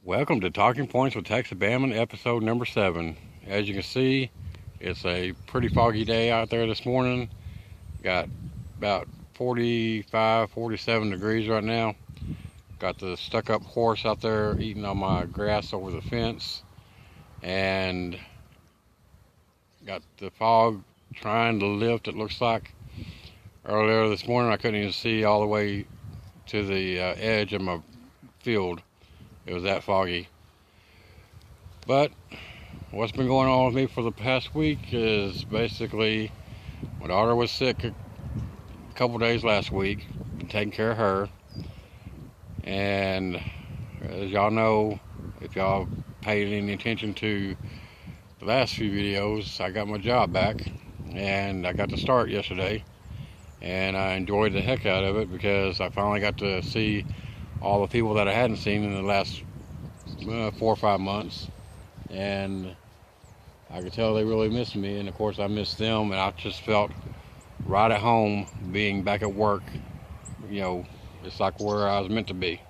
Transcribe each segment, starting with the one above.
Welcome to Talking Points with Texas Bamman, episode number 7. As you can see, it's a pretty foggy day out there this morning. Got about 45, 47 degrees right now. Got the stuck-up horse out there eating on my grass over the fence. And got the fog trying to lift, it looks like. Earlier this morning, I couldn't even see all the way to the edge of my field. It was that foggy. But what's been going on with me for the past week is basically my daughter was sick a couple days last week. Been taking care of her. And as y'all know, if y'all paid any attention to the last few videos, I got my job back. And I got to start yesterday. And I enjoyed the heck out of it because I finally got to see all the people that I hadn't seen in the last 4 or 5 months, and I could tell they really missed me, and of course I missed them, and I just felt right at home being back at work. You know, it's like where I was meant to be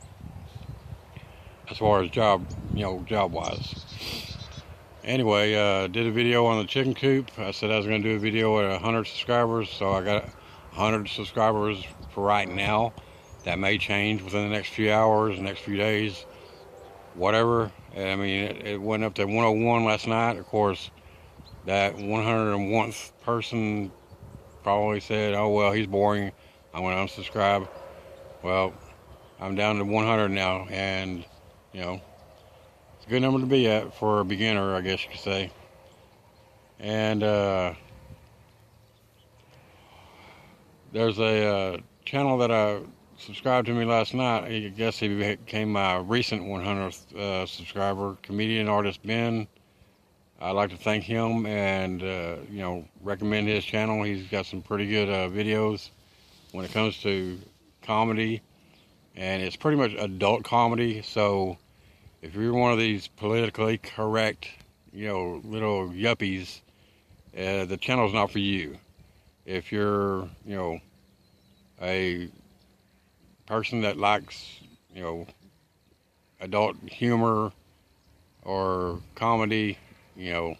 as far as job wise. Anyway, did a video on the chicken coop. I said I was going to do a video at 100 subscribers, so I got 100 subscribers for right now. That may change within the next few hours, the next few days, whatever. I mean, it went up to 101 last night. Of course, that 101th person probably said, oh, well, he's boring, I'm going to unsubscribe. Well, I'm down to 100 now, and, you know, it's a good number to be at for a beginner, I guess you could say. And there's a channel that I subscribed to me last night. I guess he became my recent 100th subscriber, comedian artist Ben. I'd like to thank him and recommend his channel. He's got some pretty good videos when it comes to comedy, and it's pretty much adult comedy. So if you're one of these politically correct little yuppies, the channel's not for you. If you're a person that likes adult humor or comedy, that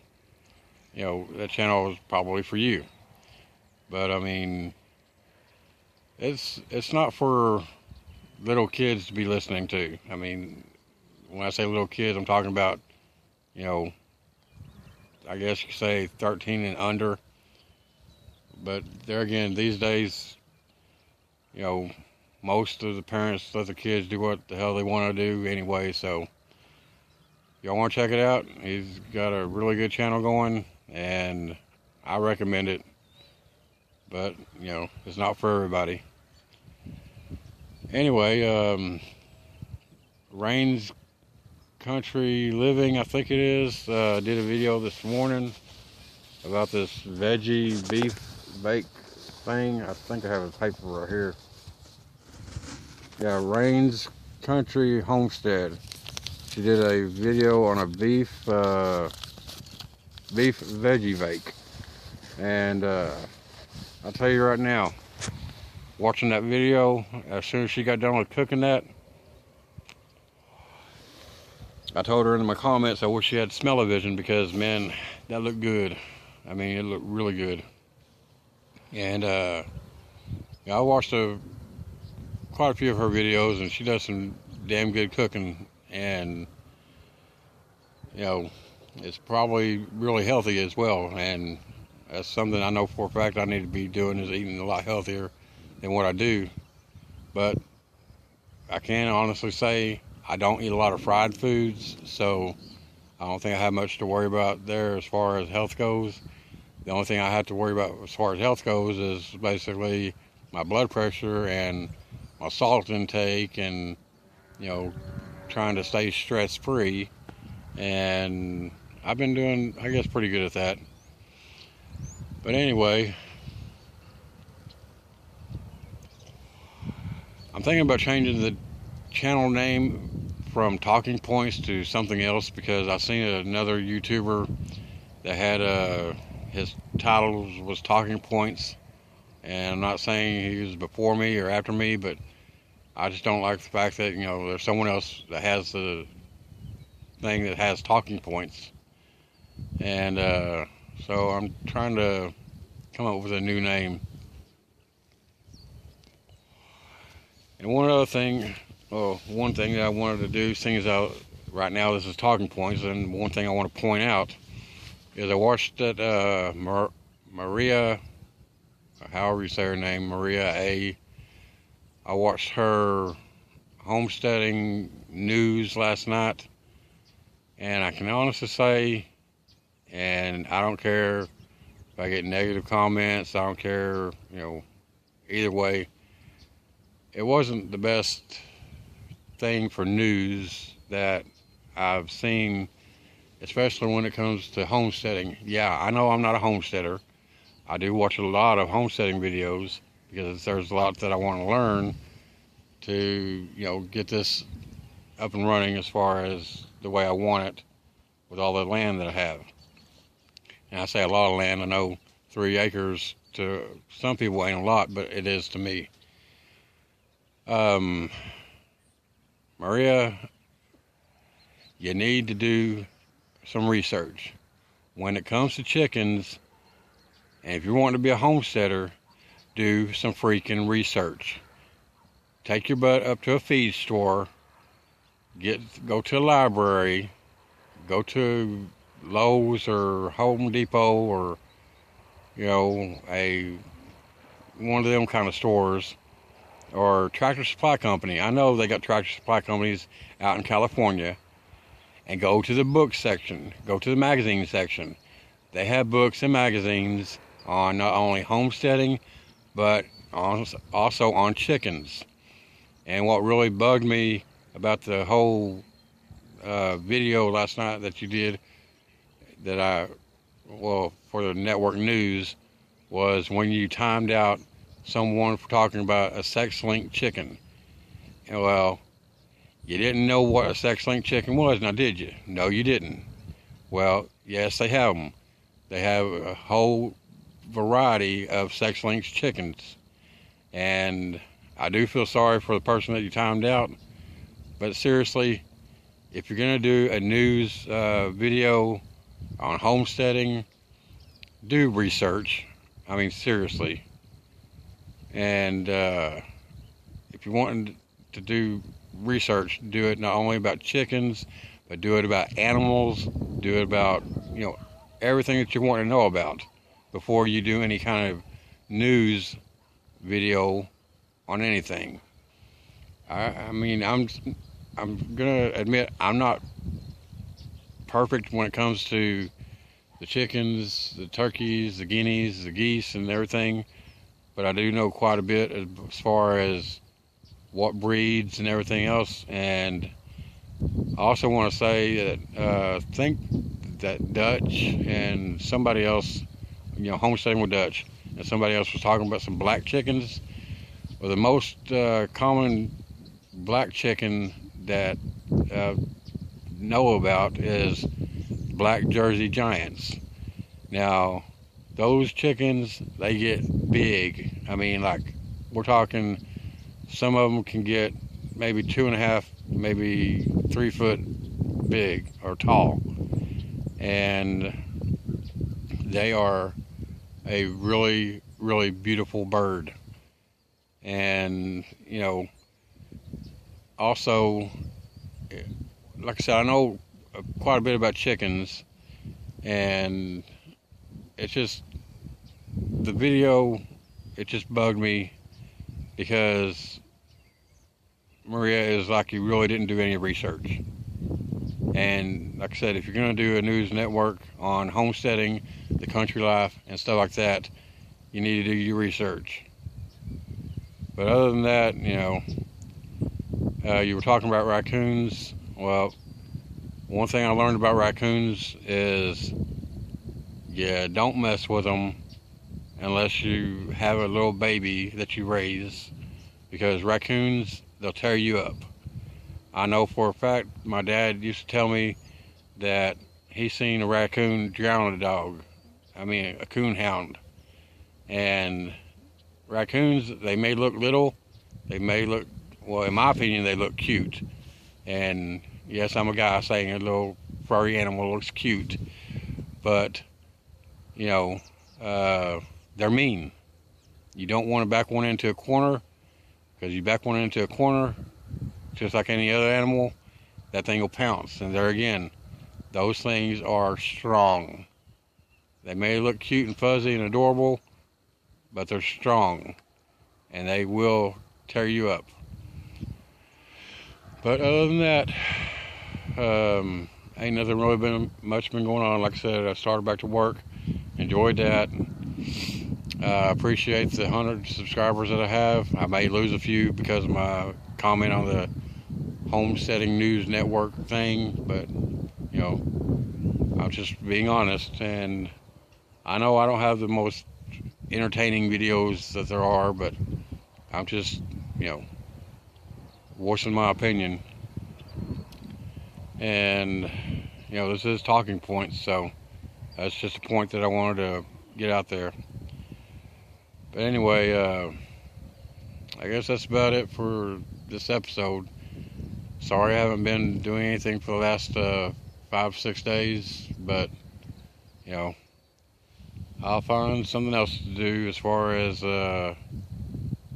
channel is probably for you. But I mean, it's not for little kids to be listening to. I mean, when I say little kids, I'm talking about I guess you could say 13 and under. But there again, these days, most of the parents let the kids do what the hell they want to do anyway. So y'all want to check it out? He's got a really good channel going, and I recommend it. But it's not for everybody. Anyway, Rain's Country Living, I think it is, did a video this morning about this veggie beef bake thing. I think I have a paper right here. Yeah, Rain's Country Homestead. She did a video on a beef veggie bake, and I'll tell you right now, watching that video, as soon as she got done with cooking that, I told her in my comments I wish she had smell-o-vision, because man, that looked good. I mean, it looked really good. And I watched quite a few of her videos, and she does some damn good cooking, and it's probably really healthy as well. And that's something I know for a fact I need to be doing, is eating a lot healthier than what I do. But I can honestly say I don't eat a lot of fried foods, so I don't think I have much to worry about there as far as health goes. The only thing I have to worry about as far as health goes is basically my blood pressure and my salt intake, and trying to stay stress-free. And I've been doing, I guess, pretty good at that. But anyway, I'm thinking about changing the channel name from Talking Points to something else, because I've seen another YouTuber that had his title was Talking Points, and I'm not saying he was before me or after me, but I just don't like the fact that there's someone else that has the thing that has talking points. And so I'm trying to come up with a new name. And one other thing, well, one thing that I wanted to do, seeing as right now this is talking points, and one thing I want to point out is I watched that Maria, however you say her name, Maria A. I watched her homesteading news last night, and I can honestly say, and I don't care if I get negative comments, I don't care, either way, it wasn't the best thing for news that I've seen, especially when it comes to homesteading. Yeah, I know I'm not a homesteader. I do watch a lot of homesteading videos because there's a lot that I want to learn to, get this up and running as far as the way I want it with all the land that I have. And I say a lot of land, I know 3 acres to some people ain't a lot, but it is to me. Maria, you need to do some research. When it comes to chickens, and if you want to be a homesteader, do some freaking research. Take your butt up to a feed store, go to a library, go to Lowe's or Home Depot or, one of them kind of stores, or Tractor Supply Company. I know they got Tractor Supply Companies out in California. And go to the book section, go to the magazine section. They have books and magazines on not only homesteading, but also on chickens. And what really bugged me about the whole video last night that you did, for the network news, was when you timed out someone for talking about a sex-linked chicken. And well, you didn't know what a sex-linked chicken was, now did you? No, you didn't. Well, yes, they have them. They have a whole variety of sex-linked chickens. And I do feel sorry for the person that you timed out. But seriously, if you're going to do a news video on homesteading, do research. I mean, seriously. And if you want to do research, do it not only about chickens, but do it about animals, do it about, everything that you want to know about before you do any kind of news video on anything. I mean, I'm gonna admit I'm not perfect when it comes to the chickens, the turkeys, the guineas, the geese, and everything, but I do know quite a bit as far as what breeds and everything else. And I also want to say that think that Dutch and somebody else, homesteading with Dutch, and somebody else was talking about some black chickens. Well, the most common black chicken that know about is black Jersey Giants. Now, those chickens, they get big. I mean, like, we're talking, some of them can get maybe 2.5, maybe 3 foot big or tall. And they are a really, really beautiful bird. And, also, like I said, I know quite a bit about chickens, and it's just, the video, it just bugged me because Maria is like, you really didn't do any research. And like I said, if you're going to do a news network on homesteading, the country life, and stuff like that, you need to do your research. But other than that, you were talking about raccoons. Well, one thing I learned about raccoons is, don't mess with them unless you have a little baby that you raise, because raccoons, they'll tear you up. I know for a fact, my dad used to tell me that he seen a raccoon drown a dog. I mean, a coonhound. And raccoons, they may look little, they may look, well, in my opinion, they look cute. And Yes, I'm a guy saying a little furry animal looks cute, but you know, they're mean. You don't want to back one into a corner, because you back one into a corner, just like any other animal, that thing will pounce. And there again, those things are strong. They may look cute and fuzzy and adorable, but they're strong, and they will tear you up. But other than that, ain't nothing really much been going on. Like I said, I started back to work, enjoyed that. Appreciate the 100 subscribers that I have. I may lose a few because of my comment on the Homesteading News Network thing, but you know, I'm just being honest. And I know I don't have the most entertaining videos that there are, but I'm just, you know, voicing my opinion. And you know, this is talking points, so that's just a point that I wanted to get out there. But anyway, I guess that's about it for this episode. Sorry I haven't been doing anything for the last 5-6 days, but you know, I'll find something else to do as far as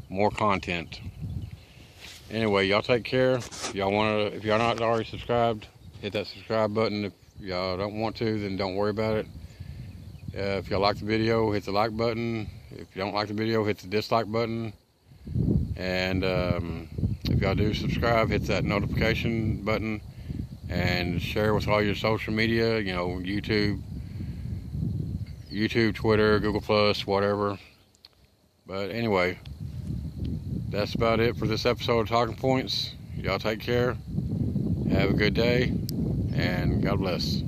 more content. Anyway, y'all take care. If y'all not already subscribed, hit that subscribe button. If y'all don't want to, then don't worry about it. If y'all like the video, hit the like button. If you don't like the video, hit the dislike button. And if y'all do subscribe, hit that notification button and share with all your social media, you know, YouTube, Twitter, Google+, whatever. But anyway, that's about it for this episode of Talking Points. Y'all take care. Have a good day, and God bless.